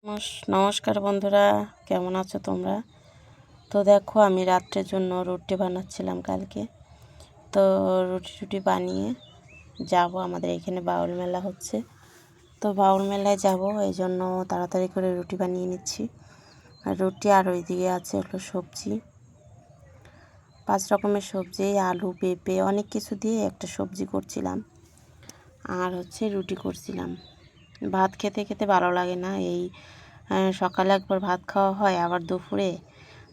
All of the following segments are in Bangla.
নমস্কার বন্ধুরা, কেমন আছো তোমরা? তো দেখো, আমি রাত্রের জন্য রুটি বানাচ্ছিলাম কালকে। তো রুটি বানিয়ে যাব, আমাদের এখানে বাউল মেলা হচ্ছে। তো বাউল মেলায় যাব, এই জন্য তাড়াতাড়ি করে রুটি বানিয়ে নিচ্ছি। আর রুটি আর ওইদিকে আছে হলো সবজি, 5 রকমের সবজি, আলু পেঁপে অনেক কিছু দিয়ে একটা সবজি করছিলাম। আর রুটি করছিলাম। ভাত খেতে খেতে ভালো লাগে না, এই সকালে একবার ভাত খাওয়া হয়, আবার দুপুরে,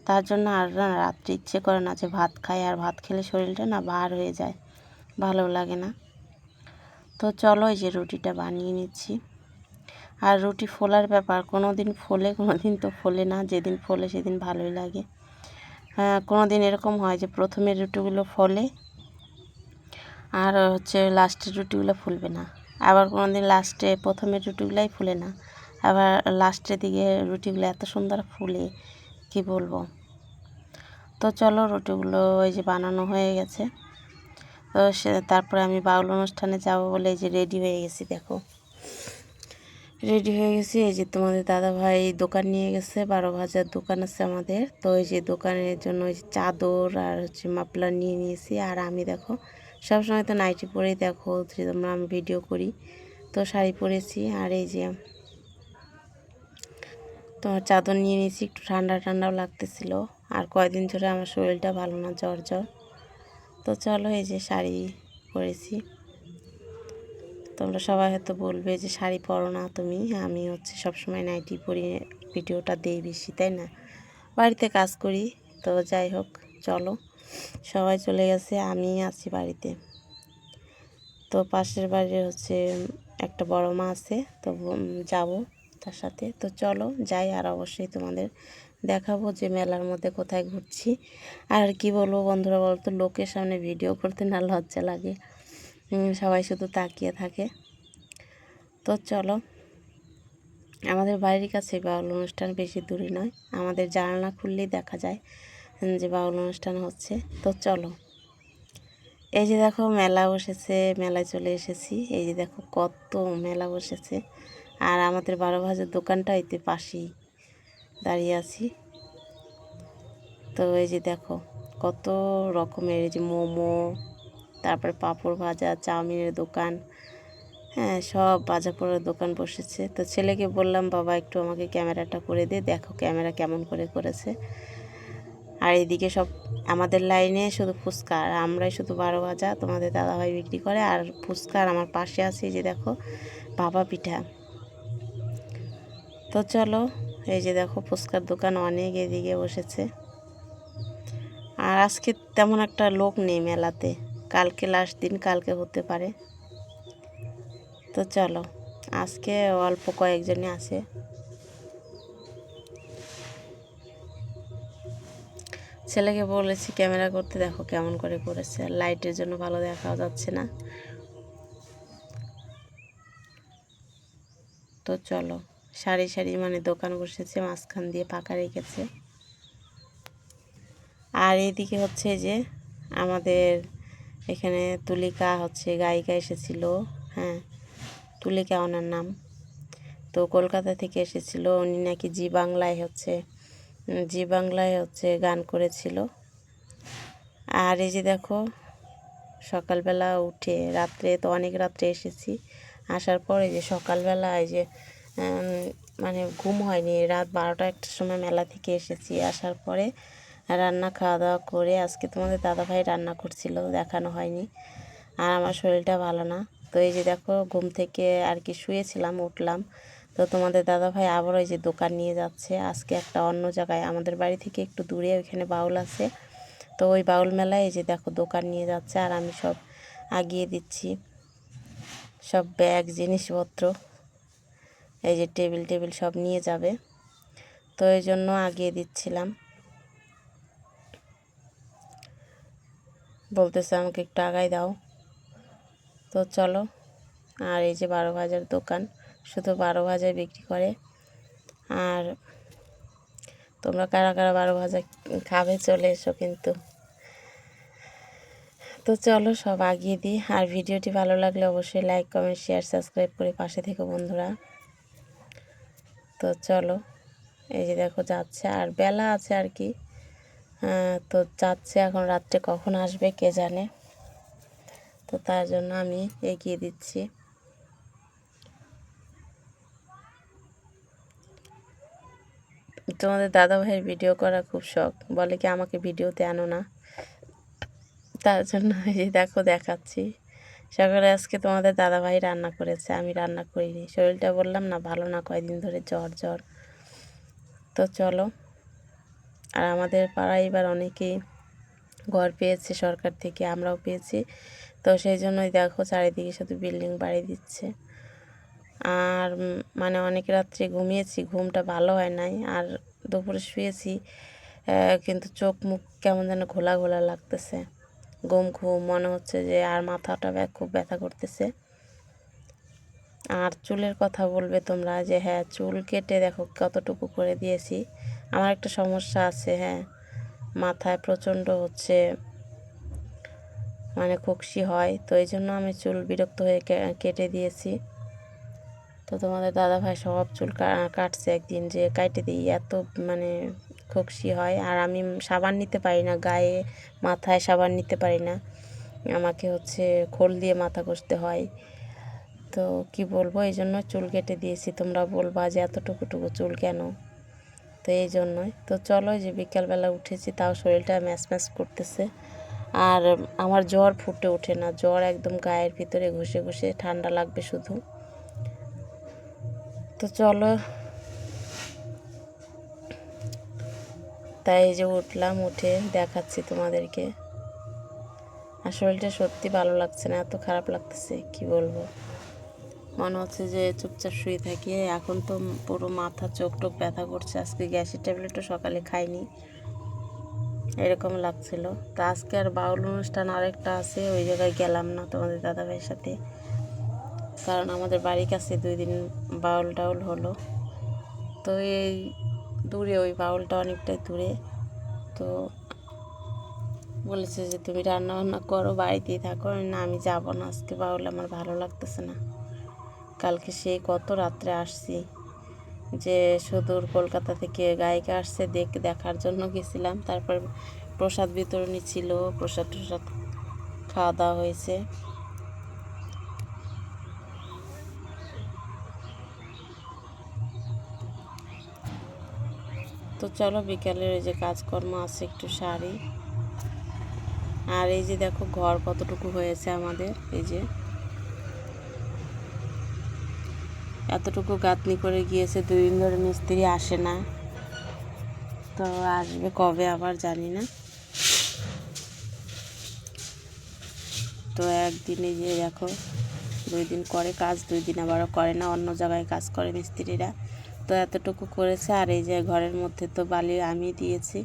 তার জন্য আর রাত্রে ইচ্ছে করে না যে ভাত খাই। আর ভাত খেলে শরীরটা না ভার হয়ে যায়, ভালো লাগে না। তো চলো, এই যে রুটিটা বানিয়ে নিচ্ছি। আর রুটি ফোলার ব্যাপার, কোনো দিন ফোলে, কোনো দিন তো ফোলে না। যেদিন ফোলে সেদিন ভালোই লাগে। কোনো দিন এরকম হয় যে প্রথমের রুটিগুলো ফোলে আর লাস্টের রুটিগুলো ফুলবে না। আবার কোনো দিন প্রথমের রুটিগুলাই ফুলে না, আবার লাস্টের দিকে রুটিগুলো এত সুন্দর ফুলে, কি বলবো। তো চলো, রুটিগুলো এই যে বানানো হয়ে গেছে। তো তারপরে আমি বাউল অনুষ্ঠানে যাব বলে এই যে রেডি হয়ে গেছি। দেখো, রেডি হয়ে গেছি। এই যে তোমাদের দাদাভাই দোকান নিয়ে গেছে, 12 ভাজার দোকান আছে আমাদের। তো এই যে দোকানের জন্য ওই যে চাদর আর মাফলার নিয়ে নিয়েছি। আর আমি দেখো, সবসময় তো নাইটি পরেই দেখো তোমরা, আমি ভিডিও করি, তো শাড়ি পরেছি। আর এই যে তোমার চাদর নিয়ে নিয়েছি, একটু ঠান্ডা ঠান্ডাও লাগতেছিল। আর কয়দিন ধরে আমার শরীরটা ভালো না, জ্বর জ্বর। তো চলো, এই যে শাড়ি পরেছি। তোমরা সবাই হয়তো বলবে যে শাড়ি পরো না তুমি। আমি সবসময় নাইটি পরি, ভিডিওটা দেই বেশি, তাই না? বাড়িতে কাজ করি। তো যাই হোক, চলো, সবাই চলে গেছে, আমি আছি বাড়িতে। তো পাশের বাড়ির একটা বড় মা আছে, তো যাব তার সাথে। তো চলো যাই, আর অবশ্যই তোমাদের দেখাবো যে মেলার মধ্যে কোথায় ঘুরছি। আর কি বলবো বন্ধুরা, বলতো লোকের সামনে ভিডিও করতে না লজ্জা লাগে, সবাই শুধু তাকিয়ে থাকে। তো চলো, আমাদের বাড়ির কাছে বাউল অনুষ্ঠান বেশি দূরে নয়, আমাদের জানালা খুললেই দেখা যায় যে বাউল অনুষ্ঠান হচ্ছে। তো চলো, এই যে দেখো মেলা বসেছে, মেলায় চলে এসেছি। এই যে দেখো কত মেলা বসেছে। আর আমাদের 12 ভাজার দোকানটা এতে পাশেই দাঁড়িয়ে আছি। তো এই যে দেখো কত রকমের, এই যে মোমো, তারপরে পাঁপড় ভাজা, চাউমিনের দোকান, হ্যাঁ, সব ভাজা পোড়ার দোকান বসেছে। তো ছেলেকে বললাম, বাবা একটু আমাকে ক্যামেরাটা করে দে, দেখো ক্যামেরা কেমন করে করেছে। আর এইদিকে সব আমাদের লাইনে শুধু ফুচকা, আর আমরাই শুধু 12 ভাজা তোমাদের দাদাভাই বিক্রি করে। আর ফুচকা আর আমার পাশে আছে, এই যে দেখো ভাপা পিঠা। তো চলো, এই যে দেখো ফুচকার দোকান অনেক এদিকে বসেছে। আর আজকে তেমন একটা লোক নেই মেলাতে, কালকে লাস্ট দিন, কালকে হতে পারে। তো চলো, আজকে অল্প কয়েকজনই আছে। ছেলেকে বলেছি ক্যামেরা করতে, দেখো কেমন করে করেছে, লাইটের জন্য ভালো দেখা যাচ্ছে না। তো চলো, সারি সারি মানে দোকান বসেছে, মাঝখান দিয়ে পাকা রেখেছে। আর এইদিকে যে আমাদের এখানে তুলিকা গায়িকা এসেছিল, হ্যাঁ, তুলিকা ওনার নাম। তো কলকাতা থেকে এসেছিল, উনি নাকি জি বাংলায় গান করেছিল। আর এই যে দেখো, সকালবেলা উঠে, রাত্রে তো অনেক রাত্রে এসেছি, আসার পরে যে সকালবেলা এই যে মানে ঘুম হয়নি, রাত 12টা 1টার সময় মেলা থেকে এসেছি। আসার পরে রান্না খাওয়া দাওয়া করে, আজকে তোমাদের দাদাভাই রান্না করছিল, দেখানো হয়নি। আর আমার শরীরটা ভালো না। তো এই যে দেখো, ঘুম থেকে আর কি শুয়েছিলাম, উঠলাম। তো তোমাদের দাদাভাই আবার ওই যে দোকান নিয়ে যাচ্ছে আজকে একটা অন্য জায়গায়, আমাদের বাড়ি থেকে একটু দূরে, ওইখানে বাউল আছে। তো ওই বাউল মেলায় এই যে দেখো দোকান নিয়ে যাচ্ছে, আর আমি সব আগিয়ে দিচ্ছি, সব ব্যাগ জিনিসপত্র, এই যে টেবিল সব নিয়ে যাবে, তো এই জন্য আগিয়ে দিচ্ছিলাম। বলতেছে আমাকে একটু আগায় দাও। তো চলো, আর এই যে 12 ভাজার দোকান, শুধু 12 ভাজায় বিক্রি করে। আর তোমরা কারা কারা 12 ভাজা খাবে চলে এসো কিন্তু। তো চলো, সব আগিয়ে দিই। আর ভিডিওটি ভালো লাগলে অবশ্যই লাইক, কমেন্ট, শেয়ার, সাবস্ক্রাইব করে পাশে থেকো বন্ধুরা। তো চলো, এই যে দেখো যাচ্ছে, আর বেলা আছে আর কি। তো যাচ্ছে, এখন রাত্রে কখন আসবে কে জানে। তো তার জন্য আমি এগিয়ে দিচ্ছি। তোমাদের দাদা ভাইয়ের ভিডিও করা খুব শখ, বলে কি আমাকে ভিডিওতে আনো না, তার জন্য এই দেখো দেখাচ্ছি। সকালে আজকে তোমাদের দাদা ভাই রান্না করেছে, আমি রান্না করিনি, শরীরটা বললাম না ভালো না, কয়দিন ধরে জ্বর জ্বর। তো চলো, আর আমাদের পাড়ায় এবার অনেকেই ঘর পেয়েছে সরকার থেকে, আমরাও পেয়েছি। তো সেই জন্যই দেখো চারিদিকে শুধু বিল্ডিং বাড়ি দিচ্ছে। আর মানে অনেক রাত্রে ঘুমিয়েছি, ঘুমটা ভালো হয় নাই, আর দুপুরে শুয়েছি, কিন্তু চোখ মুখ কেমন যেন ঘোলা ঘোলা লাগতেছে, ঘুম ঘুম মনে হচ্ছে যে, আর মাথাটা খুব ব্যথা করতেছে। আর চুলের কথা বলবে তোমরা যে হ্যাঁ, চুল কেটে দেখো কতটুকু করে দিয়েছি। আমার একটা সমস্যা আছে, হ্যাঁ, মাথায় প্রচণ্ড হচ্ছে মানে খুকসি হয়, তো এই জন্য আমি চুল বিরক্ত হয়ে কেটে দিয়েছি। তো তোমাদের দাদাভাই সব চুল কাটছে একদিন, যে কাটে দিই, এত মানে খুকসি হয়। আর আমি সাবান নিতে পারি না গায়ে, মাথায় সাবান নিতে পারি না, আমাকে হচ্ছে খোল দিয়ে মাথা ঘষতে হয়। তো কি বলবো, এই জন্য চুল কেটে দিয়েছি। তোমরা বলবা যে এতটুকুটুকু চুল কেন, তো এই জন্যই। তো চলো, যে বিকালবেলা উঠেছি, তাও শরীরটা ম্যাচ ম্যাচ করতেছে। আর আমার জ্বর ফুটে ওঠে না, জ্বর একদম গায়ের ভিতরে ঘষে ঘষে ঠান্ডা লাগবে শুধু। তো চলো, তাই এই যে উঠলাম, উঠে দেখাচ্ছি তোমাদেরকে। আর শরীরটা সত্যি ভালো লাগছে না, এত খারাপ লাগতেছে কি বলবো, মনে হচ্ছে যে চুপচাপ শুয়ে থাকি। এখন তো পুরো মাথা চোখ টোক ব্যথা করছে, আজকে গ্যাসের ট্যাবলেটও সকালে খাইনি, এরকম লাগছিল। তো আজকে আর বাউল অনুষ্ঠান আরেকটা আছে, ওই জায়গায় গেলাম না তোমাদের দাদাভাইয়ের সাথে, কারণ আমাদের বাড়ির কাছে 2 দিন বাউল টাউল হলো। তো এই দূরে, ওই বাউলটা অনেকটাই দূরে। তো বলেছে যে তুমি রান্না বান্না করো, বাড়িতেই থাকো। না, আমি যাব না আজকে বাউল, আমার ভালো লাগতেছে না। কালকে সেই কত রাত্রে আসছি, যে সুদূর কলকাতা থেকে গায়িকা আসছে দেখার জন্য গেছিলাম। তারপর প্রসাদ বিতরণী ছিল, প্রসাদ টসাদ খাওয়া দাওয়া হয়েছে। তো চলো, বিকালের এই যে কাজকর্ম আছে একটু সারি। আর এই যে দেখো ঘর কতটুকু হয়েছে আমাদের, এই যে এতটুকু গাঁথনি করে গিয়েছে, 2 দিন ধরে মিস্ত্রি আসে না। তো আসবে কবে আবার জানি না। তো একদিনে যে দেখো 2 দিন করে কাজ, 2 দিন আবারও করে না, অন্য জায়গায় কাজ করে মিস্ত্রিরা। তো এতটুকু করেছে। আর এই যে ঘরের মধ্যে তো বালি আমি দিয়েছি,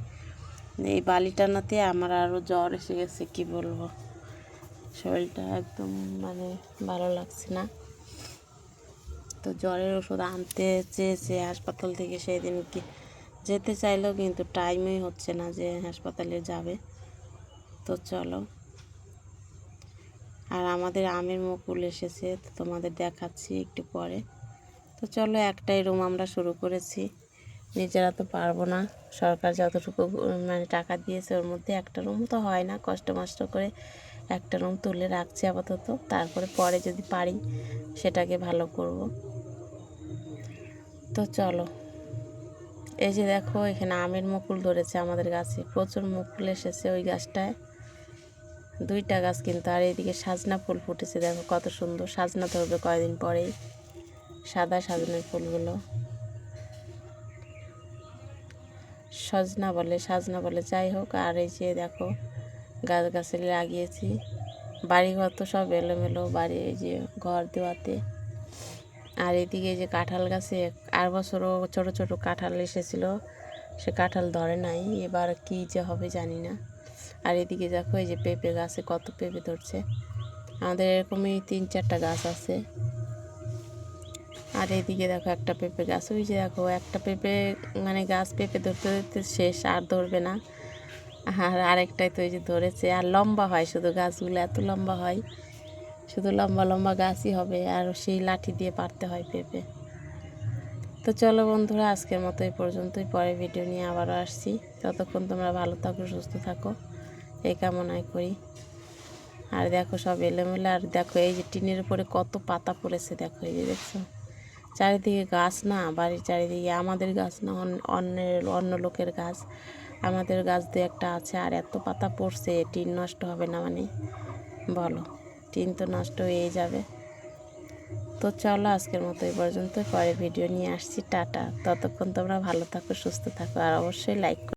এই বালি টানাতে আমার আরও জ্বর এসে গেছে, কি বলবো, শরীরটা একদম মানে ভালো লাগছে না। তো জ্বরের ওষুধ আনতে চেয়েছে হাসপাতাল থেকে, সেই দিন কি যেতে চাইলেও কিন্তু টাইমই হচ্ছে না যে হাসপাতালে যাবে। তো চলো, আর আমাদের আমের মুকুল এসেছে, তো তোমাদের দেখাচ্ছি একটু পরে। তো চলো, একটাই রুম আমরা শুরু করেছি, নিজেরা তো পারবো না, সরকার যতটুকু মানে টাকা দিয়েছে ওর মধ্যে একটা রুম তো হয় না, কষ্ট মষ্ট করে একটা রুম তুলে রাখছি আপাতত, তারপরে পরে যদি পারি সেটাকে ভালো করব। তো চলো, এই যে দেখো এখানে আমের মুকুল ধরেছে আমাদের গাছে, প্রচুর মুকুল এসেছে ওই গাছটায়, 2টা গাছ কিন্তু। আর এইদিকে সাজনা ফুল ফুটেছে, দেখো কত সুন্দর, সাজনা ধরবে কয়দিন পরেই, সাদা সাজনের ফুলগুলো, সাজনা বলে, যাই হোক। আর এই যে দেখো গাছে লাগিয়েছি, বাড়িঘর তো সব এলোমেলো, বাড়ি এই যে ঘর দেওয়াতে। আর এদিকে যে কাঁঠাল গাছে আর বছরও ছোট ছোট কাঁঠাল এসেছিল, সে কাঁঠাল ধরে নাই, এবার কী যে হবে জানি না। আর এদিকে দেখো এই যে পেঁপে গাছে কত পেঁপে ধরছে, আমাদের এরকমই 3-4টা গাছ আছে। আর এদিকে দেখো একটা পেঁপে গাছ, ওই যে দেখো একটা পেঁপে মানে গাছ পেঁপে ধরতে ধরতে শেষ, আর ধরবে না। আর আরেকটাই তো এই যে ধরেছে, আর লম্বা হয় শুধু গাছগুলো, এত লম্বা হয়, শুধু লম্বা লম্বা গাছই হবে, আর সেই লাঠি দিয়ে পারতে হয় পেঁপে। তো চলো বন্ধুরা, আজকের মতো এই পর্যন্তই। পরে ভিডিও নিয়ে আবারও আসছি। ততক্ষণ তোমরা ভালো থাকো, সুস্থ থাকো, এই কামনাই করি। আর দেখো সব এলোমেলো, আর দেখো এই যে টিনের উপরে কত পাতা পড়েছে, দেখো এই যে দেখছো, চারিদিকে গাছ না, বাড়ির চারিদিকে, আমাদের গাছ না, অন্য লোকের গাছ, আমাদের গাছ দু একটা আছে, আর এত পাতা পড়ছে, টিন নষ্ট হবে না মানে বলো? টিন তো নষ্ট হয়ে যাবে। তো চলো আজকের মতো এই পর্যন্ত, পরে ভিডিও নিয়ে আসছি। টাটা। ততক্ষণ তোমরা ভালো থাকো, সুস্থ থাকো, আর অবশ্যই লাইক করো।